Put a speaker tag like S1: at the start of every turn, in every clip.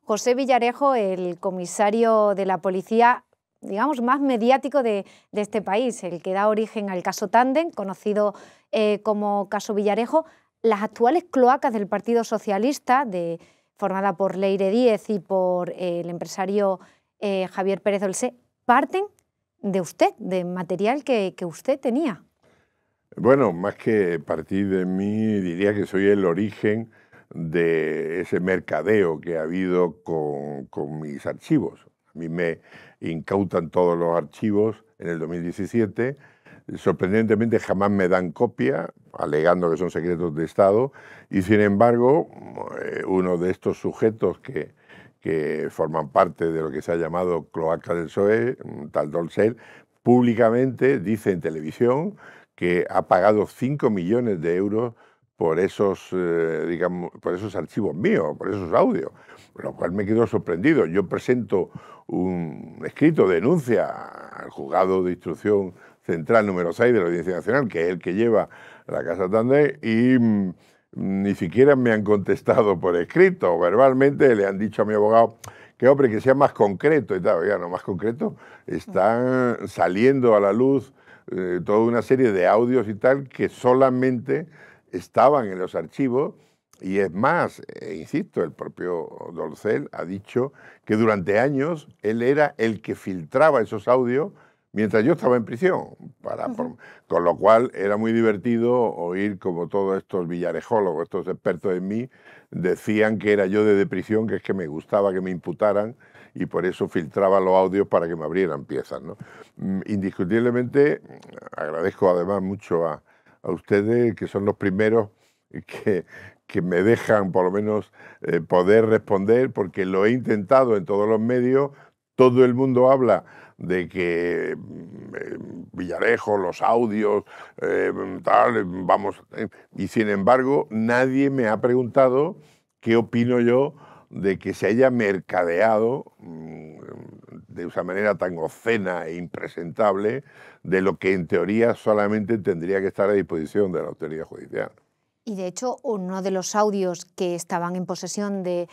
S1: José Villarejo, el comisario de la policía, digamos, más mediático de este país, el que da origen al caso Tandem, conocido como caso Villarejo. Las actuales cloacas del Partido Socialista, formada por Leire Díez y por el empresario Javier Pérez Olsé, parten de usted, de material que usted tenía.
S2: Bueno, más que partir de mí, diría que soy el origen de ese mercadeo que ha habido con mis archivos. A mí me incautan todos los archivos en el 2017. Sorprendentemente jamás me dan copia, alegando que son secretos de Estado, y sin embargo, uno de estos sujetos que forman parte de lo que se ha llamado cloaca del PSOE, tal Dolcel, públicamente dice en televisión que ha pagado 5 millones de euros por esos, digamos, por esos archivos míos, por esos audios, lo cual me quedó sorprendido. Yo presento un escrito de denuncia al juzgado de instrucción central número 6 de la Audiencia Nacional, que es el que lleva la Casa Tandem, y ni siquiera me han contestado por escrito. Verbalmente le han dicho a mi abogado que, hombre, que sea más concreto y tal. Oiga, no más concreto, están saliendo a la luz toda una serie de audios y tal que solamente estaban en los archivos. Y es más, insisto, el propio Dolcel ha dicho que durante años él era el que filtraba esos audios mientras yo estaba en prisión, con lo cual era muy divertido oír como todos estos villarejólogos, estos expertos en mí, decían que era yo de prisión, que es que me gustaba que me imputaran y por eso filtraba los audios para que me abrieran piezas, ¿no? Indiscutiblemente, agradezco además mucho a ustedes, que son los primeros que me dejan por lo menos poder responder, porque lo he intentado en todos los medios. Todo el mundo habla de que Villarejo, los audios, tal, vamos, y sin embargo nadie me ha preguntado qué opino yo de que se haya mercadeado de esa manera tan obscena e impresentable de lo que en teoría solamente tendría que estar a disposición de la autoridad judicial.
S1: Y de hecho, uno de los audios que estaban en posesión de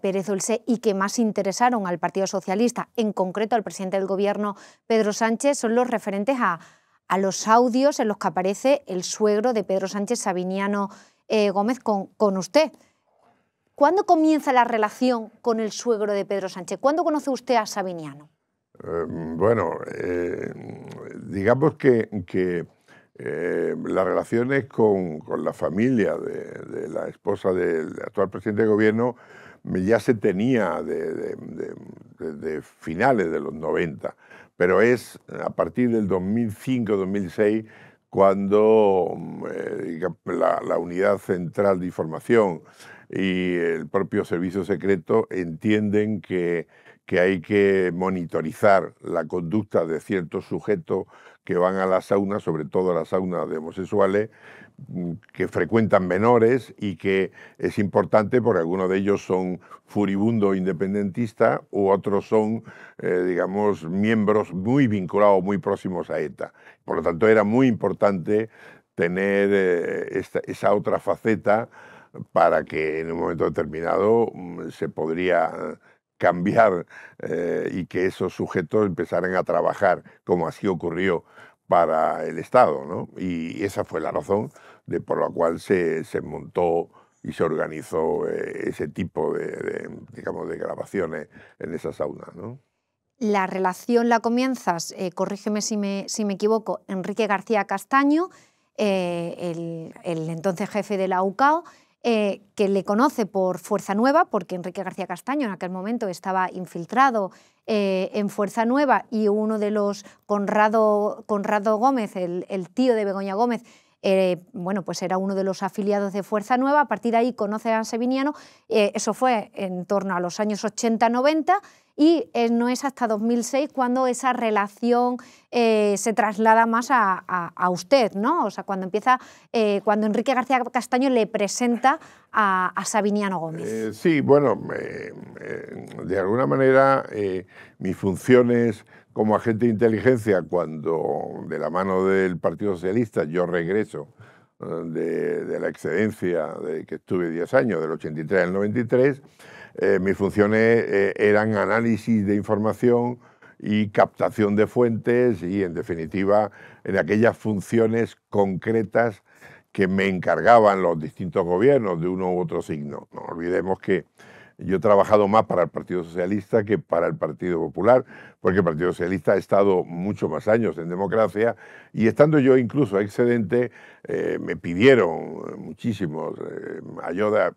S1: Pérez Olsé y que más interesaron al Partido Socialista, en concreto al presidente del Gobierno, Pedro Sánchez, son los referentes a los audios en los que aparece el suegro de Pedro Sánchez, Sabiniano Gómez, con usted. ¿Cuándo comienza la relación con el suegro de Pedro Sánchez? ¿Cuándo conoce usted a Sabiniano?
S2: Bueno, digamos que las relaciones con la familia de la esposa del actual presidente de gobierno ya se tenía de finales de los 90, pero es a partir del 2005-2006 cuando la Unidad Central de Información y el propio Servicio Secreto entienden que hay que monitorizar la conducta de ciertos sujetos que van a las saunas, sobre todo a las saunas de homosexuales, que frecuentan menores y que es importante porque algunos de ellos son furibundos independentistas u otros son, digamos, miembros muy vinculados, muy próximos a ETA. Por lo tanto, era muy importante tener esa otra faceta para que en un momento determinado se podría cambiar y que esos sujetos empezaran a trabajar, como así ocurrió para el Estado, ¿no? Y esa fue la razón por la cual se montó y se organizó ese tipo digamos, de grabaciones en esa sauna, ¿no?
S1: La relación la comienzas, corrígeme si me equivoco, Enrique García Castaño, el entonces jefe de la UCAO, que le conoce por Fuerza Nueva, porque Enrique García Castaño en aquel momento estaba infiltrado en Fuerza Nueva, y uno de los, Conrado Gómez, el tío de Begoña Gómez, bueno, pues era uno de los afiliados de Fuerza Nueva. A partir de ahí conoce a Sabiniano, eso fue en torno a los años 80-90, y no es hasta 2006 cuando esa relación se traslada más a usted, ¿no? O sea, cuando Enrique García Castaño le presenta a Sabiniano Gómez.
S2: Sí, bueno, de alguna manera mis funciones como agente de inteligencia, cuando de la mano del Partido Socialista yo regreso de la excedencia de que estuve 10 años, del 83 al 93, mis funciones eran análisis de información y captación de fuentes y, en definitiva, en aquellas funciones concretas que me encargaban los distintos gobiernos de uno u otro signo. No olvidemos que yo he trabajado más para el Partido Socialista que para el Partido Popular, porque el Partido Socialista ha estado muchos más años en democracia y estando yo incluso excedente, me pidieron muchísimas ayudas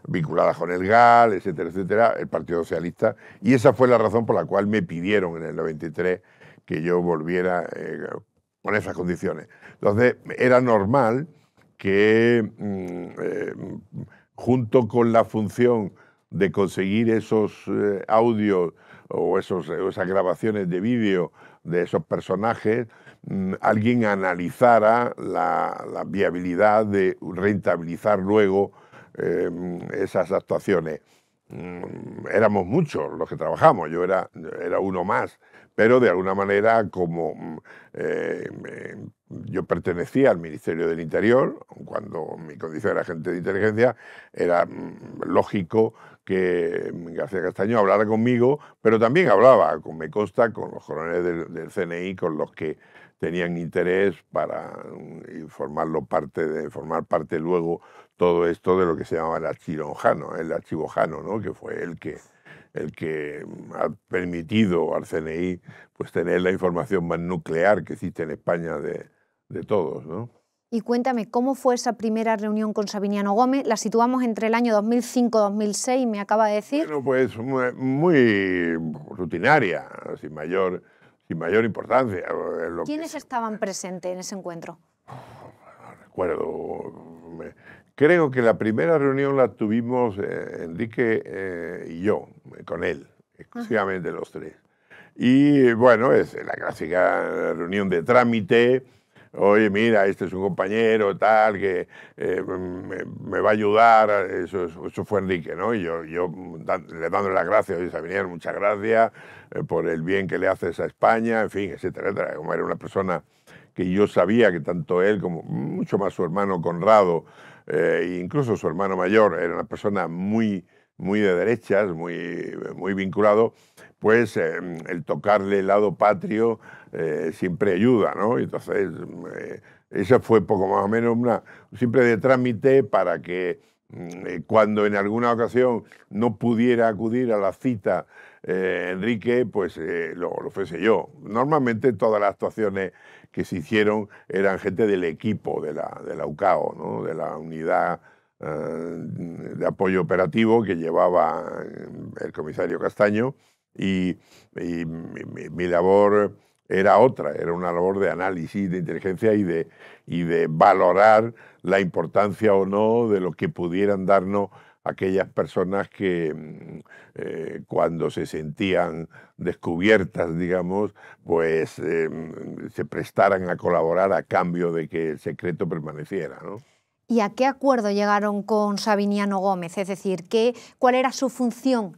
S2: vinculadas con el GAL, etcétera, etcétera, el Partido Socialista, y esa fue la razón por la cual me pidieron en el 93 que yo volviera con esas condiciones. Entonces, era normal que junto con la función de conseguir esos audios o esas grabaciones de vídeo de esos personajes, alguien analizara la viabilidad de rentabilizar luego esas actuaciones. Éramos muchos los que trabajamos, yo era uno más, pero de alguna manera como yo pertenecía al Ministerio del Interior, cuando mi condición era agente de inteligencia, era lógico que García Castaño hablara conmigo, pero también hablaba, me consta, con los coroneles del CNI, con los que tenían interés para formar parte luego todo esto de lo que se llamaba el archivo Jano, ¿no? Que fue el que ha permitido al CNI pues, tener la información más nuclear que existe en España de todos, ¿no?
S1: Y cuéntame, ¿cómo fue esa primera reunión con Sabiniano Gómez? La situamos entre el año 2005-2006, me acaba de decir.
S2: Bueno, pues muy rutinaria, sin mayor importancia.
S1: ¿Quiénes estaban presentes en ese encuentro?
S2: No recuerdo. Creo que la primera reunión la tuvimos Enrique y yo, con él, exclusivamente los tres. Y bueno, es la clásica reunión de trámite. Oye, mira, este es un compañero, tal, que me va a ayudar. Eso fue Enrique, ¿no? Y yo le dándole las gracias, oye, Sabiniano, muchas gracias por el bien que le haces a España, en fin, etcétera, etcétera. Como era una persona que yo sabía que tanto él como mucho más su hermano Conrado, e incluso su hermano mayor, era una persona muy de derechas, muy vinculado, pues el tocarle el lado patrio siempre ayuda, ¿no? Entonces, esa fue poco más o menos siempre de trámite para que cuando en alguna ocasión no pudiera acudir a la cita Enrique, pues lo fuese yo. Normalmente todas las actuaciones que se hicieron eran gente del equipo de la UCAO, ¿no? De la unidad de apoyo operativo que llevaba el comisario Castaño y mi labor era otra, era una labor de análisis, de inteligencia y de valorar la importancia o no de lo que pudieran darnos aquellas personas que cuando se sentían descubiertas, digamos, pues se prestaran a colaborar a cambio de que el secreto permaneciera, ¿no?
S1: ¿Y a qué acuerdo llegaron con Sabiniano Gómez? Es decir, ¿cuál era su función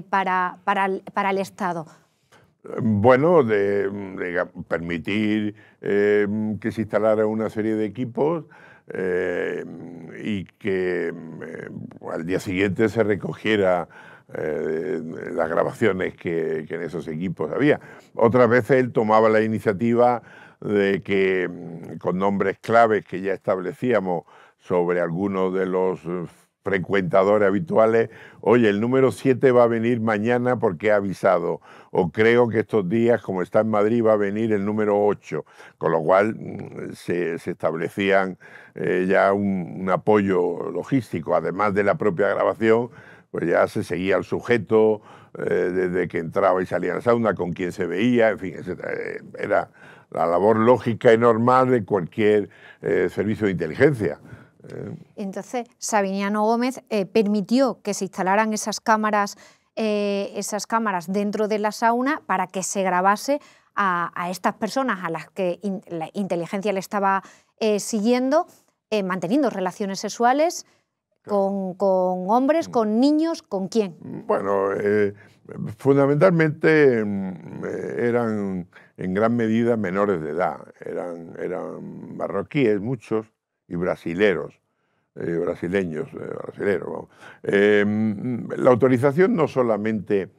S1: para el Estado?
S2: Bueno, de permitir que se instalara una serie de equipos y que al día siguiente se recogiera las grabaciones que en esos equipos había. Otras veces él tomaba la iniciativa de que con nombres claves que ya establecíamos sobre algunos de los frecuentadores habituales, oye, el número 7 va a venir mañana porque ha avisado, o creo que estos días, como está en Madrid, va a venir el número 8, con lo cual se establecían ya un apoyo logístico, además de la propia grabación, pues ya se seguía al sujeto desde que entraba y salía a la sauna, con quién se veía, en fin, etc. Era la labor lógica y normal de cualquier servicio de inteligencia.
S1: Entonces, Sabiniano Gómez permitió que se instalaran esas cámaras dentro de la sauna para que se grabase a estas personas a las que la inteligencia le estaba siguiendo, manteniendo relaciones sexuales con hombres, con niños, ¿con quién?
S2: Bueno, fundamentalmente eran en gran medida menores de edad, eran marroquíes muchos y brasileros. brasileños, brasileros. Vamos. La autorización no solamente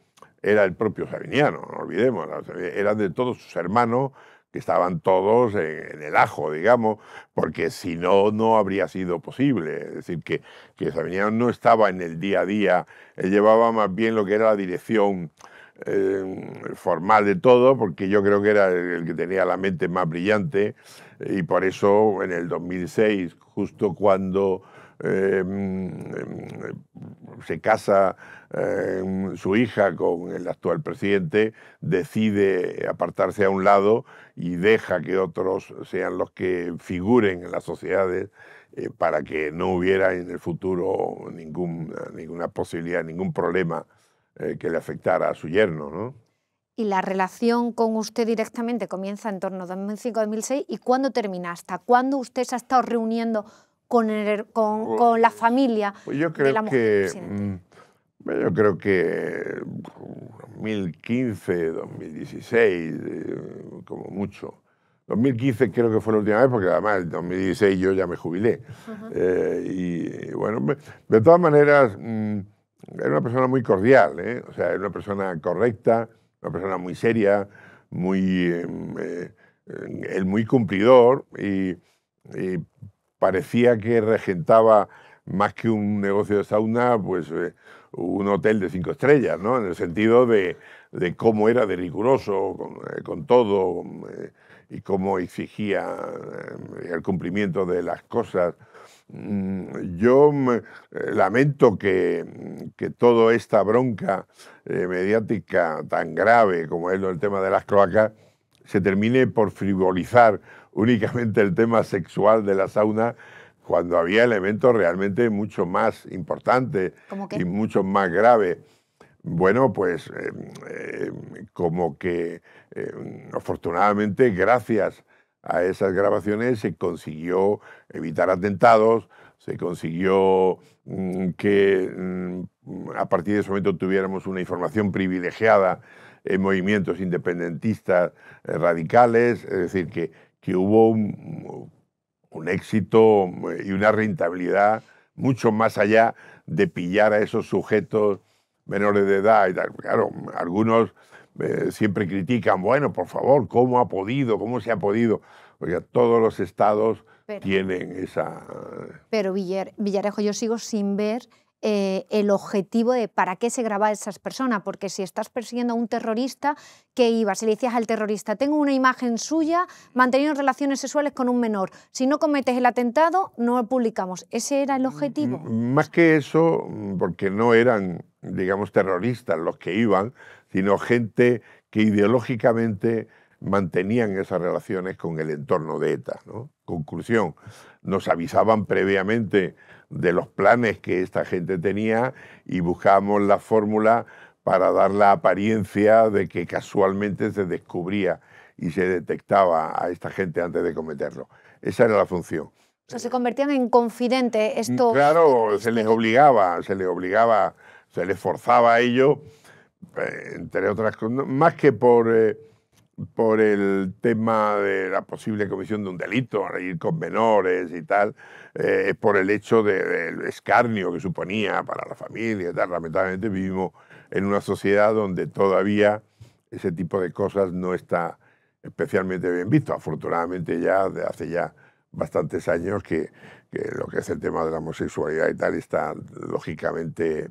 S2: era el propio Savignano, no olvidemos, era de todos sus hermanos, que estaban todos en el ajo, digamos, porque si no, no habría sido posible. Es decir, que Savignano no estaba en el día a día, él llevaba más bien lo que era la dirección formal de todo, porque yo creo que era el que tenía la mente más brillante, y por eso en el 2006, justo cuando se casa su hija con el actual presidente, decide apartarse a un lado y deja que otros sean los que figuren en las sociedades, para que no hubiera en el futuro ninguna posibilidad, ningún problema que le afectara a su yerno, ¿no?
S1: Y la relación con usted directamente comienza en torno a 2005-2006, ¿y cuándo termina? ¿Hasta cuándo usted se ha estado reuniendo con la familia de la mujer del presidente?
S2: Yo creo que 2015, 2016, como mucho. 2015 creo que fue la última vez, porque además en 2016 yo ya me jubilé. Y bueno, de todas maneras, era una persona muy cordial, ¿eh? O sea, era una persona correcta, una persona muy seria, él muy cumplidor, y parecía que regentaba más que un negocio de sauna, pues un hotel de 5 estrellas, ¿no? En el sentido de cómo era de riguroso con todo, y cómo exigía el cumplimiento de las cosas. Yo lamento que toda esta bronca mediática tan grave como es el tema de las cloacas se termine por frivolizar únicamente el tema sexual de la sauna, cuando había elementos realmente mucho más importantes y mucho más graves. Bueno, pues como que afortunadamente, gracias a esas grabaciones se consiguió evitar atentados, se consiguió que a partir de ese momento tuviéramos una información privilegiada en movimientos independentistas radicales, es decir, que hubo un éxito y una rentabilidad mucho más allá de pillar a esos sujetos menores de edad y tal. Claro, algunos siempre critican, bueno, por favor, ¿cómo ha podido? ¿Cómo se ha podido? Oiga, todos los estados tienen esa...
S1: Pero Villarejo, yo sigo sin ver el objetivo de para qué se graba a esas personas, porque si estás persiguiendo a un terrorista, ¿qué ibas? Si le decías al terrorista, tengo una imagen suya manteniendo relaciones sexuales con un menor, si no cometes el atentado, no lo publicamos. ¿Ese era el objetivo?
S2: Más que eso, porque no eran, digamos, terroristas los que iban, sino gente que ideológicamente mantenían esas relaciones con el entorno de ETA, ¿no? Conclusión, nos avisaban previamente de los planes que esta gente tenía y buscábamos la fórmula para dar la apariencia de que casualmente se descubría y se detectaba a esta gente antes de cometerlo. Esa era la función.
S1: O sea, se convertían en confidentes estos...
S2: Claro, se les obligaba, se les forzaba a ello, entre otras cosas, más que por el tema de la posible comisión de un delito, ir con menores y tal, por el hecho del escarnio que suponía para la familia y tal. Lamentablemente vivimos en una sociedad donde todavía ese tipo de cosas no está especialmente bien visto. Afortunadamente ya, de hace ya bastantes años que lo que es el tema de la homosexualidad y tal está lógicamente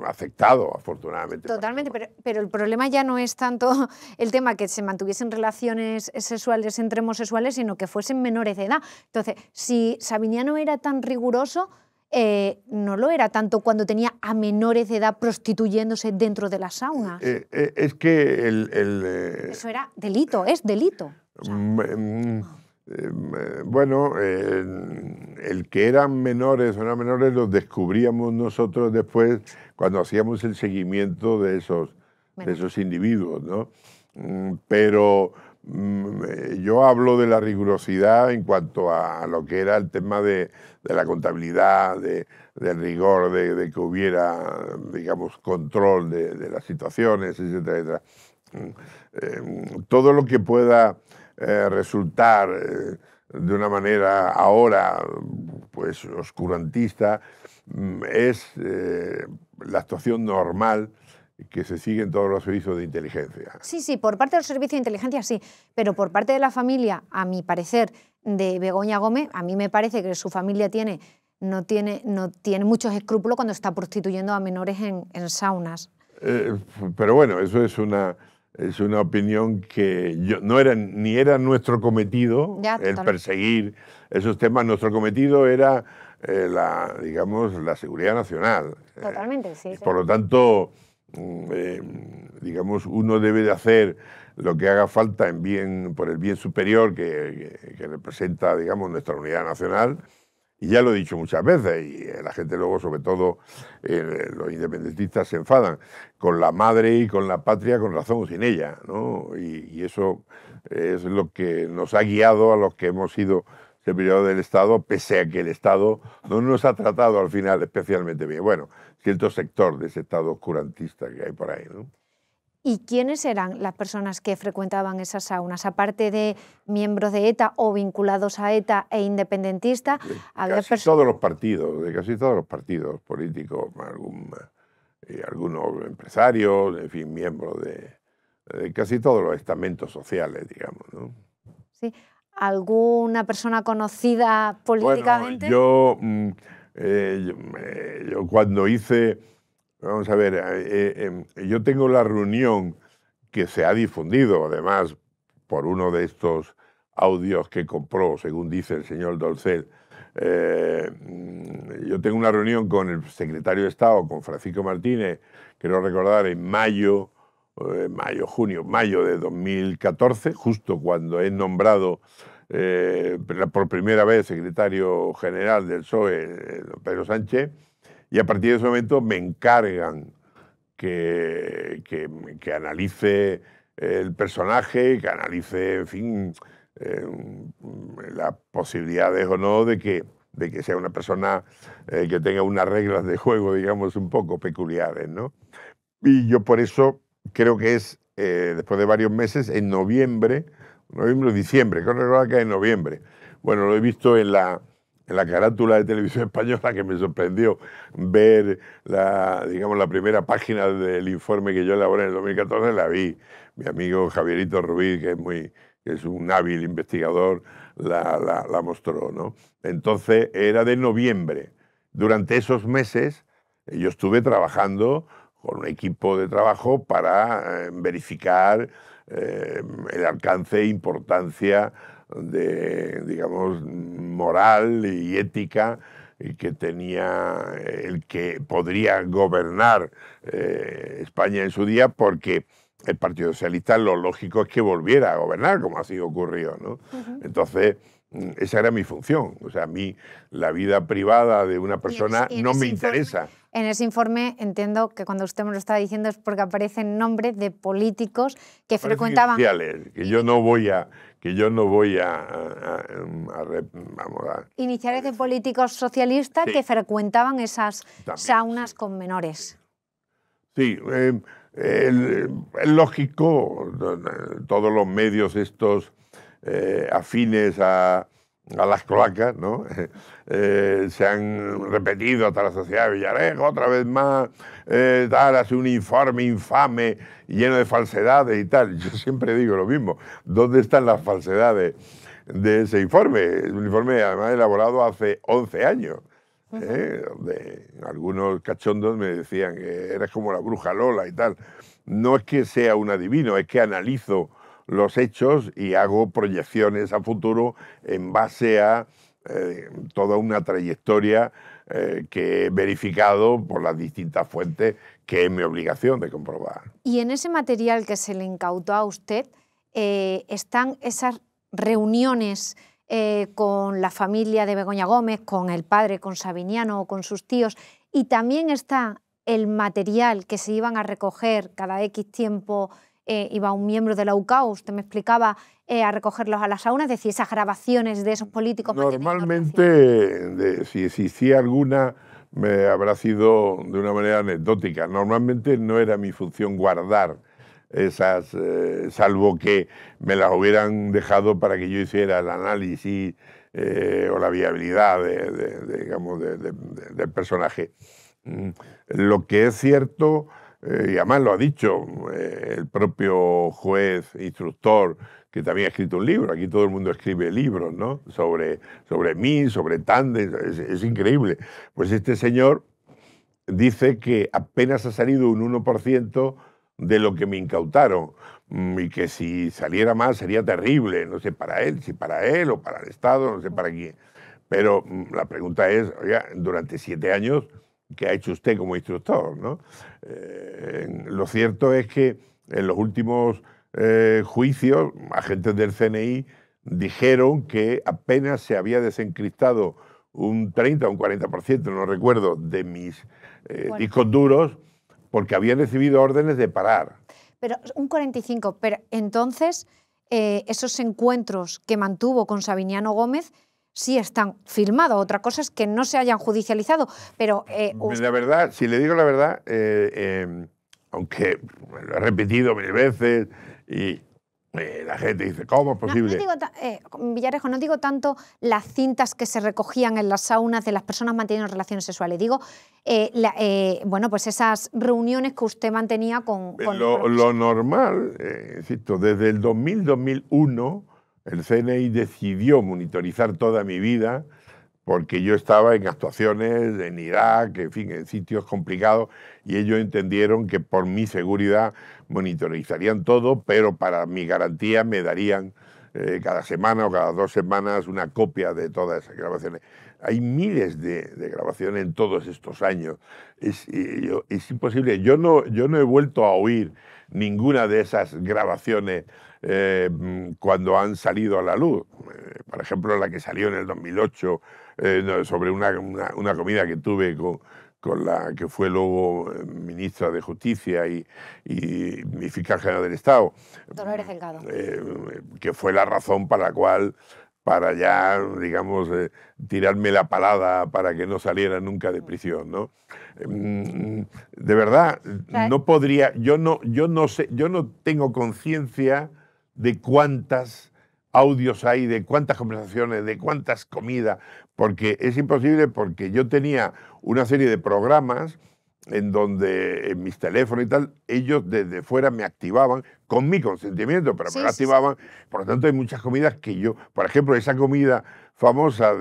S2: aceptado, afortunadamente.
S1: Totalmente, pero el problema ya no es tanto el tema que se mantuviesen relaciones sexuales entre homosexuales, sino que fuesen menores de edad. Entonces, si Savignano era tan riguroso, no lo era tanto cuando tenía a menores de edad prostituyéndose dentro de las saunas.
S2: Es que
S1: eso era delito, es delito. O sea,
S2: bueno, el que eran menores o no menores los descubríamos nosotros después cuando hacíamos el seguimiento de esos individuos, ¿no? Pero yo hablo de la rigurosidad en cuanto a lo que era el tema de la contabilidad, del rigor, de que hubiera, digamos, control de las situaciones, etcétera, etcétera. Todo lo que pueda resultar de una manera ahora pues oscurantista, es la actuación normal que se sigue en todos los servicios de inteligencia.
S1: Sí, sí, por parte de los servicios de inteligencia sí, pero por parte de la familia, a mi parecer, de Begoña Gómez, a mí me parece que su familia no tiene muchos escrúpulos cuando está prostituyendo a menores en saunas.
S2: Pero bueno, eso es una opinión que no era, ni era nuestro cometido el perseguir esos temas. Nuestro cometido era digamos, la seguridad nacional.
S1: Totalmente, sí.
S2: Por lo tanto, digamos, uno debe de hacer lo que haga falta por el bien superior que representa, digamos, nuestra unidad nacional. Y ya lo he dicho muchas veces, y la gente luego, sobre todo los independentistas, se enfadan con la madre y con la patria con razón o sin ella, ¿no? Y eso es lo que nos ha guiado a los que hemos sido servidores del Estado, pese a que el Estado no nos ha tratado al final especialmente bien. Bueno, cierto sector de ese Estado oscurantista que hay por ahí, ¿no?
S1: ¿Y quiénes eran las personas que frecuentaban esas saunas? Aparte de miembros de ETA o vinculados a ETA e independentistas,
S2: había todos los partidos, de casi todos los partidos políticos, algunos empresarios, en fin, miembros de casi todos los estamentos sociales, digamos, ¿no?
S1: Sí. ¿Alguna persona conocida políticamente?
S2: Bueno, yo cuando hice... Vamos a ver, yo tengo la reunión que se ha difundido, además, por uno de estos audios que compró, según dice el señor Dolcel. Yo tengo una reunión con el secretario de Estado, con Francisco Martínez, quiero recordar, en mayo de 2014, justo cuando es nombrado por primera vez secretario general del PSOE, don Pedro Sánchez. Y a partir de ese momento me encargan que analice el personaje, que analice, en fin, las posibilidades o no de que sea una persona que tenga unas reglas de juego, digamos, un poco peculiares, ¿no? Y yo por eso creo que es, después de varios meses, en noviembre o diciembre, creo que es en noviembre. Bueno, lo he visto en la carátula de Televisión Española, que me sorprendió ver digamos, la primera página del informe que yo elaboré en el 2014, la vi. Mi amigo Javierito Rubí, que es un hábil investigador, la mostró, ¿no? Entonces era de noviembre. Durante esos meses yo estuve trabajando con un equipo de trabajo para verificar el alcance e importancia digamos, moral y ética que tenía el que podría gobernar España en su día, porque el Partido Socialista lo lógico es que volviera a gobernar, como así ocurrió, ¿no? Entonces, esa era mi función. O sea, a mí la vida privada de una persona no me interesa.
S1: En ese informe entiendo que cuando usted me lo está diciendo es porque aparecen nombres de políticos que frecuentaban...
S2: Que yo no voy a
S1: Iniciales de políticos socialistas que frecuentaban esas saunas con menores.
S2: Sí, es lógico, todos los medios estos afines a las cloacas, ¿no? Se han repetido hasta la sociedad de Villarejo, otra vez más, hace un informe infame lleno de falsedades y tal. Yo siempre digo lo mismo, ¿dónde están las falsedades de ese informe? Es un informe además elaborado hace 11 años, donde algunos cachondos me decían que eres como la bruja Lola y tal. No es que sea un adivino, es que analizo los hechos y hago proyecciones a futuro en base a toda una trayectoria que he verificado por las distintas fuentes, que es mi obligación de comprobar.
S1: Y en ese material que se le incautó a usted, están esas reuniones con la familia de Begoña Gómez, con el padre, con Sabiniano o con sus tíos, y también está el material que se iban a recoger cada X tiempo. Iba un miembro de la UCAO, usted me explicaba, a recogerlos a las saunas, es decir, esas grabaciones de esos políticos.
S2: Normalmente, si existía alguna, habrá sido de una manera anecdótica. Normalmente no era mi función guardar salvo que me las hubieran dejado para que yo hiciera el análisis o la viabilidad digamos, del personaje. Lo que es cierto, y además lo ha dicho el propio juez instructor, que también ha escrito un libro, aquí todo el mundo escribe libros, ¿no? Sobre mí, sobre Tandem, es increíble. Pues este señor dice que apenas ha salido un 1% de lo que me incautaron y que si saliera más sería terrible, no sé para él, si para él o para el Estado, no sé para quién. Pero la pregunta es, oiga, durante 7 años, ¿qué ha hecho usted como instructor, ¿no? Lo cierto es que en los últimos juicios, agentes del CNI dijeron que apenas se había desencriptado un 30 o un 40%, no recuerdo, de mis discos duros, porque habían recibido órdenes de parar.
S1: Pero un 45%, pero entonces esos encuentros que mantuvo con Sabiniano Gómez sí están filmados. Otra cosa es que no se hayan judicializado, pero...
S2: La verdad, si le digo la verdad, aunque lo he repetido 1000 veces y la gente dice, ¿cómo es posible?
S1: Villarejo, no digo tanto las cintas que se recogían en las saunas de las personas manteniendo relaciones sexuales, digo, bueno, pues esas reuniones que usted mantenía con...
S2: Lo normal, insisto, desde el 2000-2001, el CNI decidió monitorizar toda mi vida porque yo estaba en actuaciones en Irak, en fin, en sitios complicados, y ellos entendieron que por mi seguridad monitorizarían todo, pero para mi garantía me darían cada semana o cada 2 semanas una copia de todas esas grabaciones. Hay miles de grabaciones en todos estos años. Es imposible. Yo no he vuelto a oír ninguna de esas grabaciones cuando han salido a la luz. Por ejemplo, la que salió en el 2008 sobre una comida que tuve con la que fue luego ministra de Justicia y fiscal general del Estado.
S1: Dolores Delgado.
S2: Que fue la razón para la cual, para ya, digamos, tirarme la palada para que no saliera nunca de prisión, ¿no? De verdad, no podría, yo no sé, yo no tengo conciencia de cuántas audios hay, de cuántas conversaciones, de cuántas comidas, porque es imposible, porque yo tenía una serie de programas en donde en mis teléfonos y tal, ellos desde fuera me activaban con mi consentimiento, pero me lo activaban. Por lo tanto, hay muchas comidas que yo, por ejemplo, esa comida famosa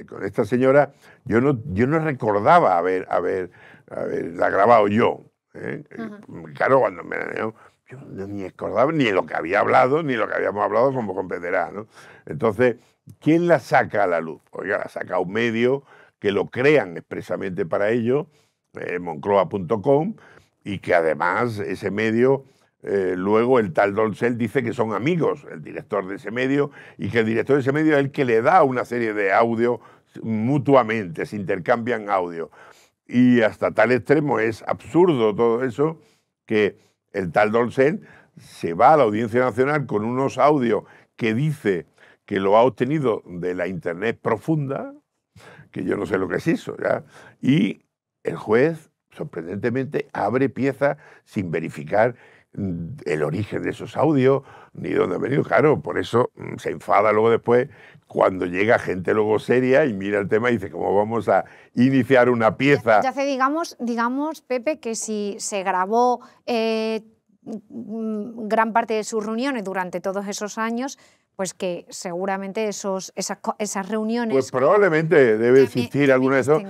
S2: con esta señora, yo no recordaba haberla grabado yo. Claro, cuando yo ni recordaba ni lo que había hablado, ni lo que habíamos hablado, como comprenderá, ¿no? Entonces, ¿quién la saca a la luz? Oiga, la saca un medio que lo crean expresamente para ello, Moncloa.com, y que además ese medio, luego el tal Dolcel dice que son amigos, el director de ese medio, y que el director de ese medio es el que le da una serie de audio mutuamente, se intercambian audio. Y hasta tal extremo es absurdo todo eso, que el tal Dolcel se va a la Audiencia Nacional con unos audios que dice que lo ha obtenido de la Internet profunda, que yo no sé lo que es eso, ¿ya? Y el juez, sorprendentemente, abre pieza sin verificar el origen de esos audios, ni dónde han venido. Claro, por eso se enfada luego después cuando llega gente luego seria y mira el tema y dice, ¿cómo vamos a iniciar una pieza?
S1: Ya hace, digamos, Pepe, que si se grabó gran parte de sus reuniones durante todos esos años, pues que seguramente esas reuniones...
S2: Pues probablemente debe existir alguna de esos,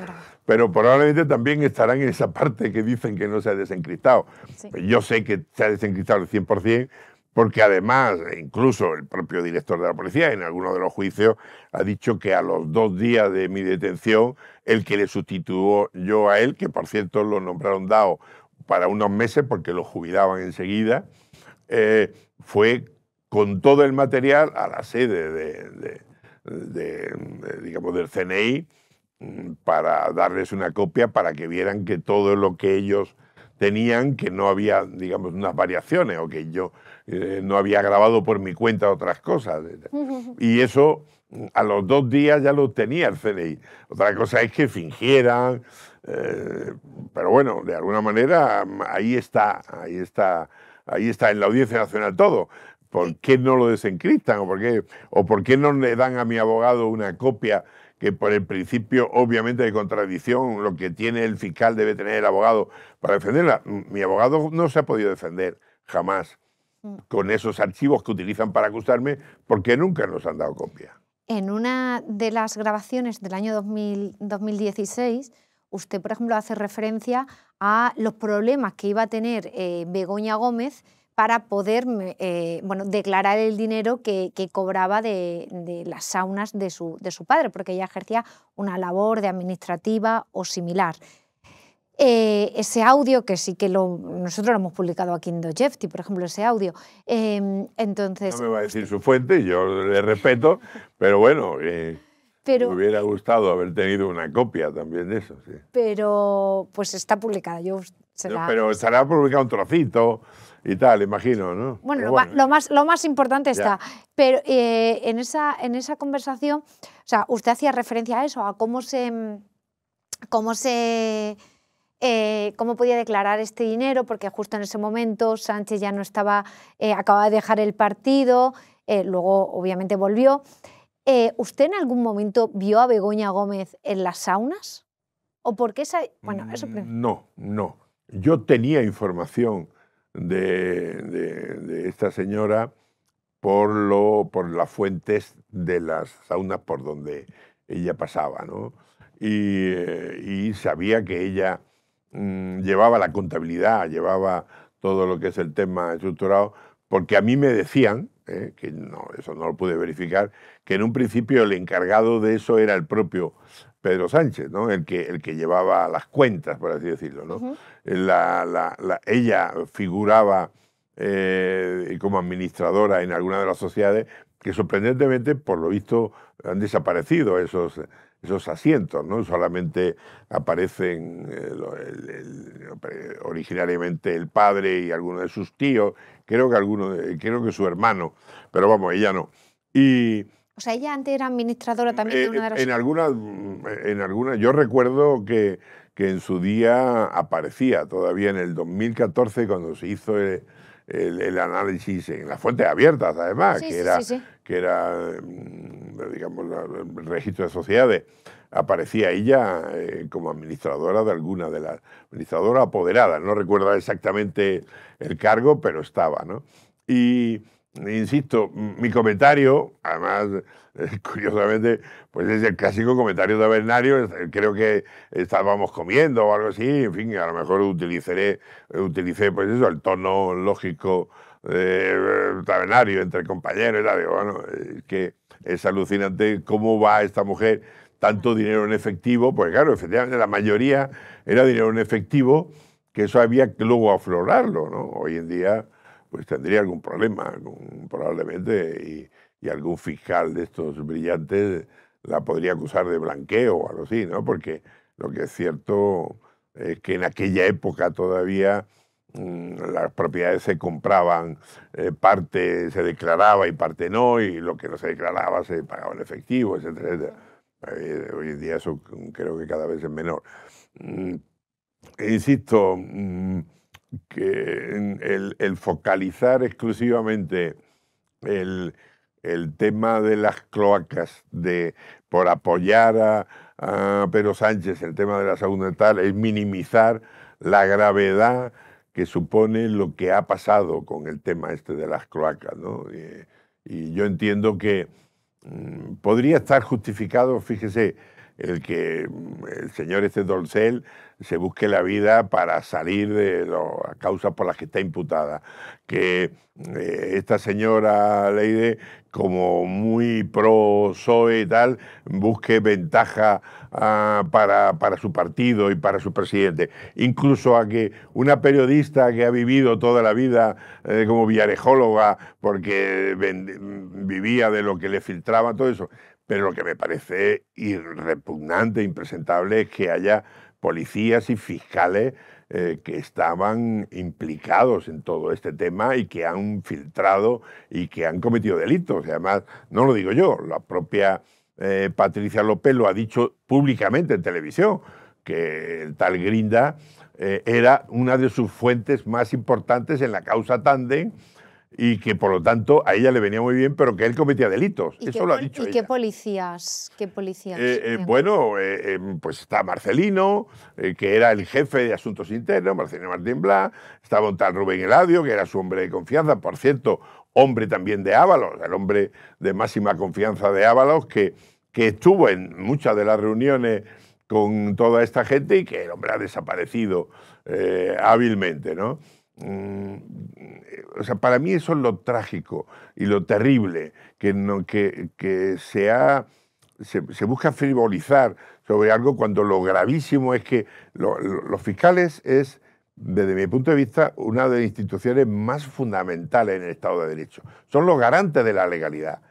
S2: pero probablemente también estarán en esa parte que dicen que no se ha desencriptado. Sí. Yo sé que se ha desencriptado el 100%, porque además, incluso el propio director de la policía, en alguno de los juicios, ha dicho que a los 2 días de mi detención, el que le sustituyó yo a él, que por cierto lo nombraron DAO para unos meses porque lo jubilaban enseguida, fue con todo el material a la sede digamos, del CNI para darles una copia para que vieran que todo lo que ellos tenían, que no había, digamos, unas variaciones o que yo no había grabado por mi cuenta otras cosas. Y eso a los 2 días ya lo tenía el CNI. Otra cosa es que fingieran, pero bueno, de alguna manera ahí está ahí está en la Audiencia Nacional todo. ¿Por qué no lo desencriptan? ¿O por qué no le dan a mi abogado una copia que por el principio obviamente de contradicción, lo que tiene el fiscal debe tener el abogado para defenderla? Mi abogado no se ha podido defender jamás con esos archivos que utilizan para acusarme porque nunca nos han dado copia.
S1: En una de las grabaciones del año 2016, usted, por ejemplo, hace referencia a los problemas que iba a tener Begoña Gómez para poder declarar el dinero que cobraba de las saunas de su padre, porque ella ejercía una labor de administrativa o similar. Ese audio, que sí que nosotros lo hemos publicado aquí en Dostoyevski, por ejemplo, ese audio. Entonces,
S2: no me va a decir su fuente, yo le respeto, pero bueno, me hubiera gustado haber tenido una copia también de eso. Sí.
S1: Pero pues está publicada.
S2: Pero estará publicado un trocito y tal, imagino, ¿no?
S1: Bueno, lo más importante está. Pero en esa conversación, o sea, usted hacía referencia a eso, a cómo podía declarar este dinero, porque justo en ese momento Sánchez ya no estaba, acababa de dejar el partido, luego obviamente volvió. ¿Usted en algún momento vio a Begoña Gómez en las saunas? ¿O por qué esa...? Bueno, eso
S2: no. Yo tenía información de esta señora por las fuentes de las saunas por donde ella pasaba, ¿no? Y sabía que ella llevaba la contabilidad, llevaba todo lo que es el tema estructurado, porque a mí me decían, que no, eso no lo pude verificar, que en un principio el encargado de eso era el propio Pedro Sánchez, ¿no? el que llevaba las cuentas, por así decirlo, ¿no? Ella figuraba como administradora en alguna de las sociedades que sorprendentemente, por lo visto, han desaparecido esos asientos, ¿no? Solamente aparecen originariamente el padre y algunos de sus tíos, creo que su hermano, pero vamos, ella no.
S1: O sea, ella antes era administradora también de una de las...
S2: En algunas, yo recuerdo que en su día aparecía todavía en el 2014 cuando se hizo el análisis en las fuentes abiertas, además, que era, digamos, el registro de sociedades. Aparecía ella como administradora de alguna de las... Administradora apoderada, no recuerdo exactamente el cargo, pero estaba, ¿no? Y insisto, mi comentario, además, curiosamente, pues es el clásico comentario de tabernario. Creo que estábamos comiendo o algo así, en fin, a lo mejor utilicé pues eso, el tono lógico tabernario entre compañeros y tal. Digo, bueno, que es alucinante cómo va esta mujer, tanto dinero en efectivo, pues claro, efectivamente la mayoría era dinero en efectivo, que eso había que luego aflorarlo, ¿no? Hoy en día pues tendría algún problema, probablemente, y algún fiscal de estos brillantes la podría acusar de blanqueo o algo así, ¿no? Porque lo que es cierto es que en aquella época todavía las propiedades se compraban, parte se declaraba y parte no, y lo que no se declaraba se pagaba en efectivo, etcétera, etcétera. Hoy en día eso creo que cada vez es menor. Insisto, que el focalizar exclusivamente el tema de las cloacas, por apoyar a Pedro Sánchez, el tema de la saúde tal, es minimizar la gravedad que supone lo que ha pasado con el tema este de las cloacas, ¿no? Y yo entiendo que podría estar justificado, fíjese, el que el señor Dolcel se busque la vida para salir de las causas por las que está imputada. Que esta señora Leide, como muy pro PSOE y tal, busque ventaja para su partido y para su presidente. Incluso a que una periodista que ha vivido toda la vida como viarejóloga porque vivía de lo que le filtraban, todo eso. Pero lo que me parece repugnante, impresentable, es que haya policías y fiscales que estaban implicados en todo este tema y que han filtrado y que han cometido delitos. Y además, no lo digo yo, la propia Patricia López lo ha dicho públicamente en televisión, que el tal Grinda era una de sus fuentes más importantes en la causa Tandem y que por lo tanto a ella le venía muy bien, pero que él cometía delitos. Eso lo ha dicho ella.
S1: ¿Y qué policías?
S2: Bueno, pues está Marcelino, que era el jefe de Asuntos Internos, Marcelino Martín Blas, estaba un tal Rubén Eladio, que era su hombre de confianza, por cierto, hombre también de Ábalos, el hombre de máxima confianza de Ábalos, que estuvo en muchas de las reuniones con toda esta gente y que el hombre ha desaparecido hábilmente, ¿no? O sea, para mí eso es lo trágico y lo terrible, que se busca frivolizar sobre algo cuando lo gravísimo es que los fiscales es, desde mi punto de vista, una de las instituciones más fundamentales en el Estado de Derecho. Son los garantes de la legalidad.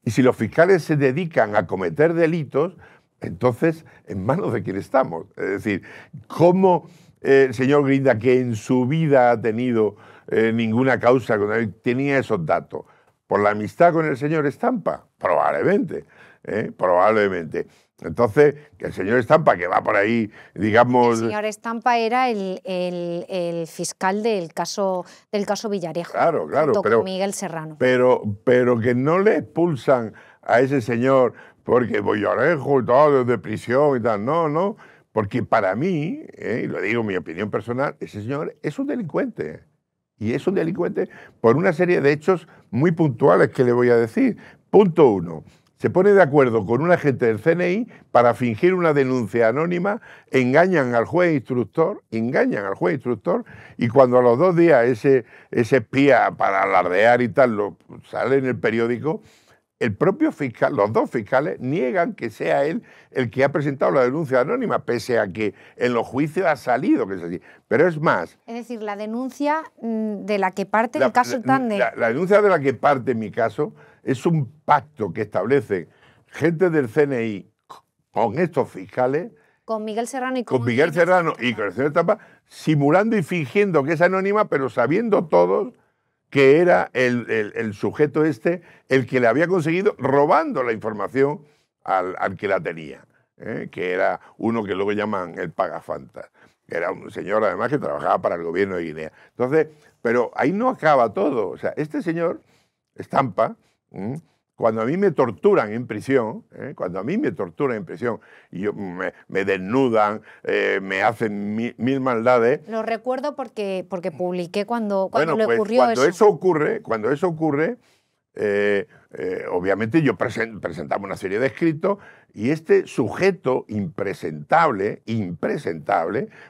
S2: Y si los fiscales se dedican a cometer delitos, entonces, ¿en manos de quién estamos? Es decir, ¿cómo el señor Grinda, que en su vida ha tenido ninguna causa, tenía esos datos? ¿Por la amistad con el señor Estampa? Probablemente, probablemente. Entonces, que el señor Estampa, que va por ahí, digamos...
S1: El señor Estampa era el fiscal del caso Villarejo,
S2: claro,
S1: junto
S2: pero,
S1: con Miguel Serrano.
S2: Pero que no le expulsan a ese señor porque Villarejo y todo, desde prisión y tal. No, porque para mí, y lo digo mi opinión personal, ese señor es un delincuente. Y es un delincuente por una serie de hechos muy puntuales que le voy a decir. Punto 1. Se pone de acuerdo con un agente del CNI para fingir una denuncia anónima, engañan al juez instructor, y cuando a los 2 días ese espía para alardear y tal sale en el periódico, el propio fiscal, los 2 fiscales niegan que sea él el que ha presentado la denuncia anónima, pese a que en los juicios ha salido que es así. Pero es más...
S1: Es decir, la denuncia de la que parte el caso Tandem...
S2: La denuncia de la que parte mi caso es un pacto que establece gente del CNI con estos fiscales...
S1: Con Miguel Serrano y
S2: con Miguel Serrano y con el señor Estampa, simulando y fingiendo que es anónima, pero sabiendo todos que era el sujeto este el que le había conseguido robando la información al que la tenía, que era uno que luego llaman el pagafantas, que era un señor además que trabajaba para el gobierno de Guinea. Entonces, pero ahí no acaba todo. O sea, este señor Estampa, cuando a mí me torturan en prisión, y me desnudan, me hacen mil maldades.
S1: Lo recuerdo porque publiqué cuando le ocurrió
S2: cuando eso ocurre, obviamente yo presentaba una serie de escritos y este sujeto impresentable,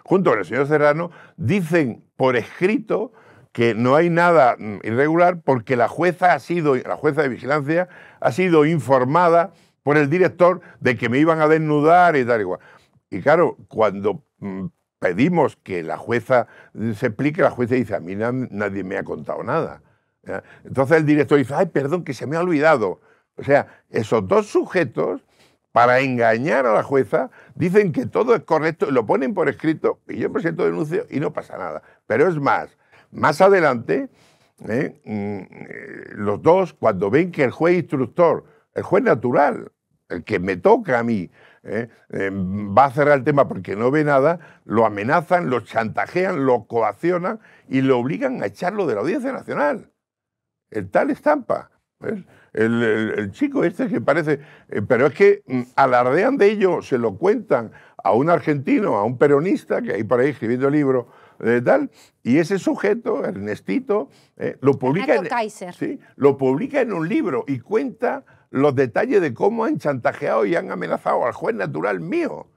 S2: junto con el señor Serrano, dicen por escrito que no hay nada irregular porque la jueza de vigilancia ha sido informada por el director de que me iban a desnudar y tal y cual. Y claro, cuando pedimos que la jueza se explique, la jueza dice, a mí nadie me ha contado nada. ¿Ya? Entonces el director dice, ay, perdón, que se me ha olvidado. O sea, esos 2 sujetos, para engañar a la jueza, dicen que todo es correcto, lo ponen por escrito y yo presento denuncia y no pasa nada. Pero es más adelante, los 2, cuando ven que el juez instructor, el juez natural, el que me toca a mí, va a cerrar el tema porque no ve nada, lo amenazan, lo chantajean, lo coaccionan y lo obligan a echarlo de la Audiencia Nacional. El tal Estampa, ¿ves? El chico este que parece... pero es que alardean de ello, se lo cuentan a un argentino, a un peronista, que hay por ahí escribiendo libros, tal, y ese sujeto, Ernestito, lo publica en un libro y cuenta los detalles de cómo han chantajeado y han amenazado al juez natural mío.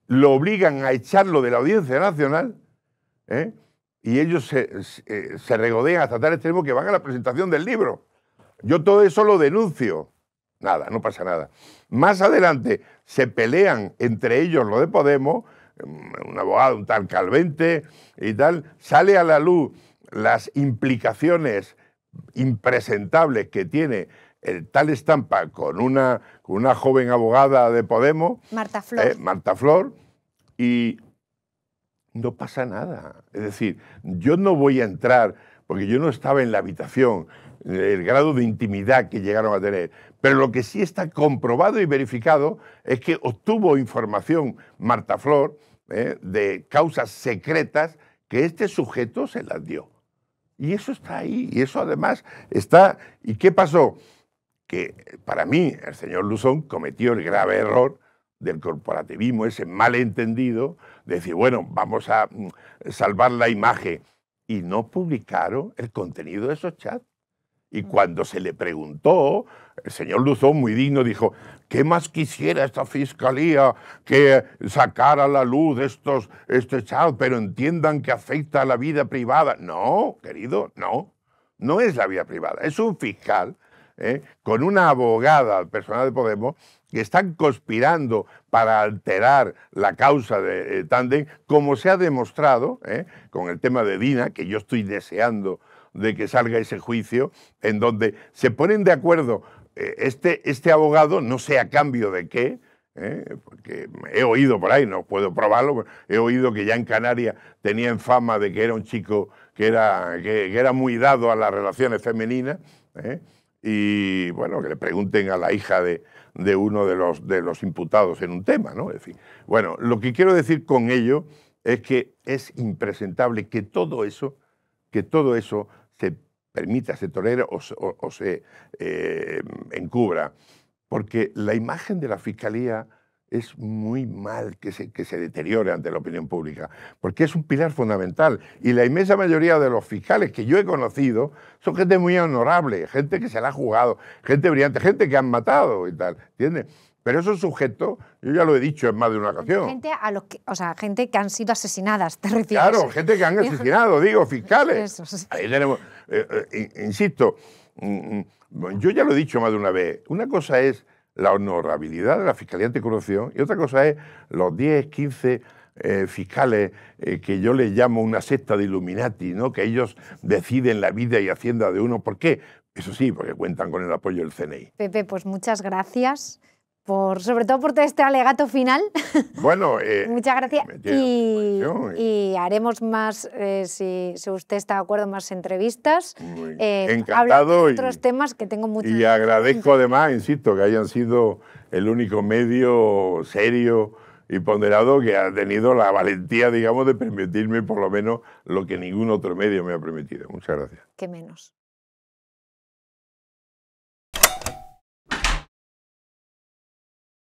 S2: Lo obligan a echarlo de la Audiencia Nacional, y ellos se regodean hasta tal extremo que van a la presentación del libro. Yo todo eso lo denuncio. Nada, no pasa nada. Más adelante se pelean entre ellos los de Podemos, un abogado, un tal Calvente y tal, sale a la luz las implicaciones impresentables que tiene el tal Estampa con una joven abogada de Podemos, Marta Flor, y no pasa nada. Es decir, yo no voy a entrar, porque yo no estaba en la habitación, el grado de intimidad que llegaron a tener, pero lo que sí está comprobado y verificado es que obtuvo información Marta Flor de causas secretas que este sujeto se las dio. Y eso está ahí, y eso además está... ¿Y qué pasó? Que para mí el señor Luzón cometió el grave error del corporativismo, ese malentendido, de decir, bueno, vamos a salvar la imagen. Y no publicaron el contenido de esos chats. Y cuando se le preguntó, el señor Luzón, muy digno, dijo, ¿qué más quisiera esta fiscalía que sacara a la luz este chat, pero entiendan que afecta a la vida privada? No, querido, no. No es la vida privada. Es un fiscal con una abogada, personal de Podemos, que están conspirando para alterar la causa de Tandem, como se ha demostrado con el tema de Dina, que yo estoy deseando de que salga ese juicio, en donde se ponen de acuerdo este abogado, no sé a cambio de qué, porque he oído por ahí, no puedo probarlo, he oído que ya en Canarias tenían fama de que era un chico que era muy dado a las relaciones femeninas, y bueno, que le pregunten a la hija de uno de los imputados en un tema, ¿no? En fin, bueno, lo que quiero decir con ello es que es impresentable que todo eso se permita, se tolere o se encubra, porque la imagen de la Fiscalía es muy mal que se deteriore ante la opinión pública, porque es un pilar fundamental. Y la inmensa mayoría de los fiscales que yo he conocido son gente muy honorable, gente que se la ha jugado, gente brillante, gente que han matado y tal, ¿entiendes? Pero esos sujetos, yo ya lo he dicho en más de una ocasión.
S1: Gente gente que han sido asesinadas, ¿te refieres?
S2: Claro, gente que han asesinado, digo, fiscales.
S1: Eso, sí.
S2: Ahí tenemos, insisto, yo ya lo he dicho más de una vez, una cosa es la honorabilidad de la Fiscalía Anticorrupción y otra cosa es los 10, 15 fiscales que yo les llamo una secta de Illuminati, ¿no? Que ellos deciden la vida y hacienda de uno. ¿Por qué? Eso sí, porque cuentan con el apoyo del CNI.
S1: Pepe, pues muchas gracias. Sobre todo por todo este alegato final.
S2: Bueno,
S1: muchas gracias. Y haremos más, si usted está de acuerdo, más entrevistas.
S2: Encantado.
S1: De otros temas que tengo mucho.
S2: Y agradezco además, insisto, que hayan sido el único medio serio y ponderado que ha tenido la valentía, digamos, de permitirme por lo menos lo que ningún otro medio me ha permitido. Muchas gracias.
S1: ¿Qué menos?